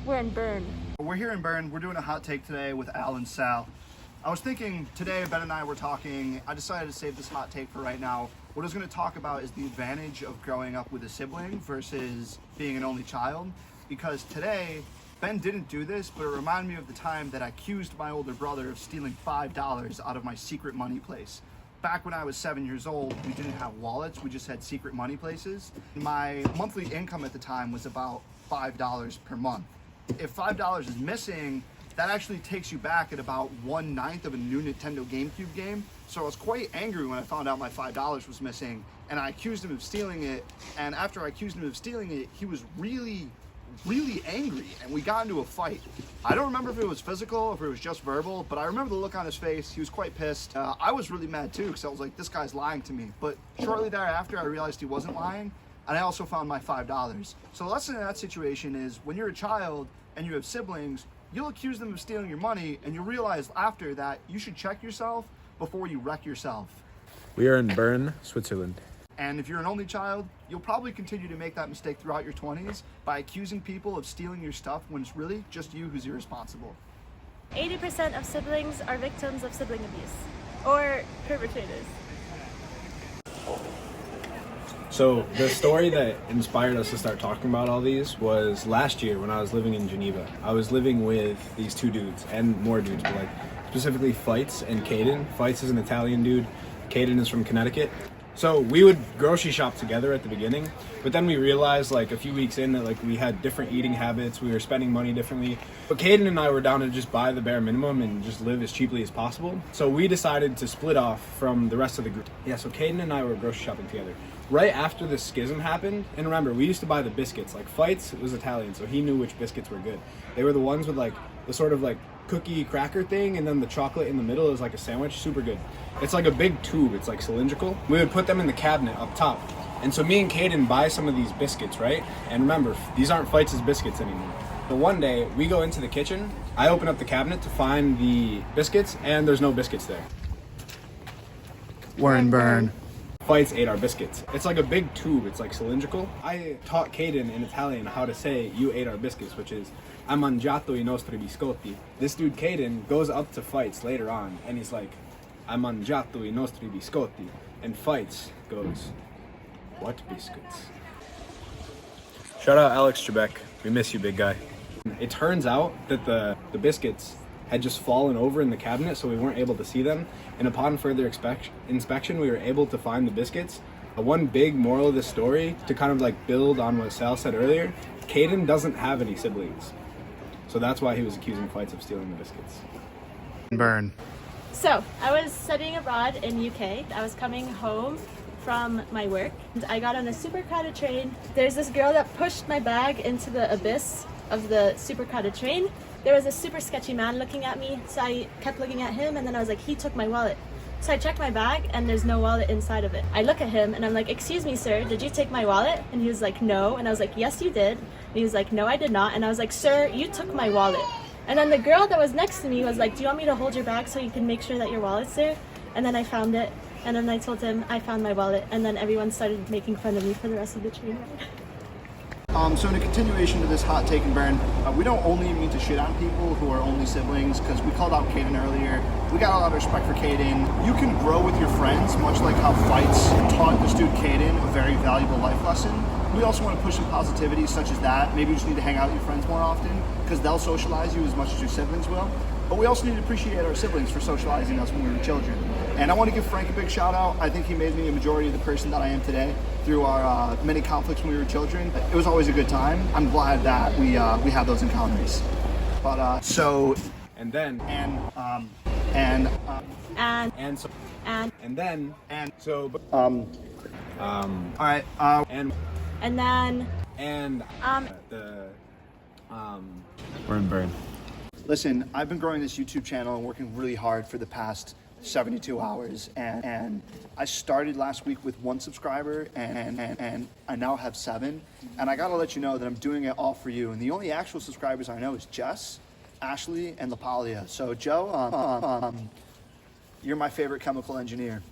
We're in Bern. We're here in Bern. We're doing a hot take today with Al and Sal. I was thinking today, Ben and I were talking, I decided to save this hot take for right now. What I was going to talk about is the advantage of growing up with a sibling versus being an only child. Because today, Ben didn't do this, but it reminded me of the time that I accused my older brother of stealing $5 out of my secret money place. Back when I was 7 years old, we didn't have wallets, we just had secret money places. My monthly income at the time was about $5 per month. If $5 is missing, that actually takes you back at about 1/9 of a new Nintendo GameCube game. So I was quite angry when I found out my $5 was missing, and I accused him of stealing it. And after I accused him of stealing it, he was really angry, and we got into a fight. I don't remember if it was physical or if it was just verbal, but I remember the look on his face. He was quite pissed. I was really mad too, because I was like, this guy's lying to me. But shortly thereafter, I realized he wasn't lying, and I also found my $5. So the lesson in that situation is, when you're a child and you have siblings, you'll accuse them of stealing your money, and you'll realize after that you should check yourself before you wreck yourself. We are in Bern, Switzerland. And if you're an only child, you'll probably continue to make that mistake throughout your 20s by accusing people of stealing your stuff when it's really just you who's irresponsible. 80% of siblings are victims of sibling abuse or perpetrators. So the story that inspired us to start talking about all these was last year when I was living in Geneva. I was living with these two dudes and more dudes, but like specifically Fights and Caden. Fights is an Italian dude. Caden is from Connecticut. So we would grocery shop together at the beginning, but then we realized like a few weeks in that like we had different eating habits, we were spending money differently. But Caden and I were down to just buy the bare minimum and just live as cheaply as possible. So we decided to split off from the rest of the group. Yeah, so Caden and I were grocery shopping together. Right after the schism happened, and remember, we used to buy the biscuits. Like Fights was Italian, so he knew which biscuits were good. They were the ones with like the sort of like cookie cracker thing, and then the chocolate in the middle is like a sandwich, super good. It's like a big tube, it's like cylindrical. We would put them in the cabinet up top. And so me and Caden buy some of these biscuits, right? And remember, these aren't Fights' biscuits anymore. But one day, we go into the kitchen, I open up the cabinet to find the biscuits, and there's no biscuits there. We're in Bern. Fights ate our biscuits. It's like a big tube, it's like cylindrical. I taught Caden in Italian how to say, you ate our biscuits, which is, ha mangiato I nostri biscotti. This dude Caden goes up to Fights later on, and he's like, ha mangiato I nostri biscotti. And Fights goes, what biscuits? Shout out Alex Trebek, we miss you, big guy. It turns out that the biscuits had just fallen over in the cabinet, so we weren't able to see them. And upon further inspection, we were able to find the biscuits. One big moral of this story, to kind of like build on what Sal said earlier, Caden doesn't have any siblings. So that's why he was accusing Fights of stealing the biscuits. Bern. So, I was studying abroad in UK. I was coming home from my work. And I got on a super crowded train. There's this girl that pushed my bag into the abyss of the super crowded train. There was a super sketchy man looking at me, so I kept looking at him, and then I was like, he took my wallet. So I checked my bag, and there's no wallet inside of it. I look at him, and I'm like, excuse me, sir, did you take my wallet? And he was like, no. And I was like, yes, you did. And he was like, no, I did not. And I was like, sir, you took my wallet. And then the girl that was next to me was like, do you want me to hold your bag so you can make sure that your wallet's there? And then I found it, and then I told him I found my wallet, and then everyone started making fun of me for the rest of the train ride. So in a continuation to this hot take in Bern, we don't only mean to shit on people who are only siblings, because we called out Caden earlier. We got a lot of respect for Caden. You can grow with your friends, much like how Fights taught this dude Caden a very valuable life lesson. We also want to push some positivity such as that. Maybe you just need to hang out with your friends more often, because they'll socialize you as much as your siblings will. But we also need to appreciate our siblings for socializing us when we were children. And I want to give Frank a big shout out. I think he made me a majority of the person that I am today through our many conflicts when we were children. It was always a good time. I'm glad that we had those encounters. But so And then all right we're in Bern. Listen, I've been growing this YouTube channel and working really hard for the past 72 hours, and I started last week with 1 subscriber, and I now have 7, and I gotta let you know that I'm doing it all for you. And the only actual subscribers I know is Jess, Ashley, and LaPalia. So Joe, you're my favorite chemical engineer.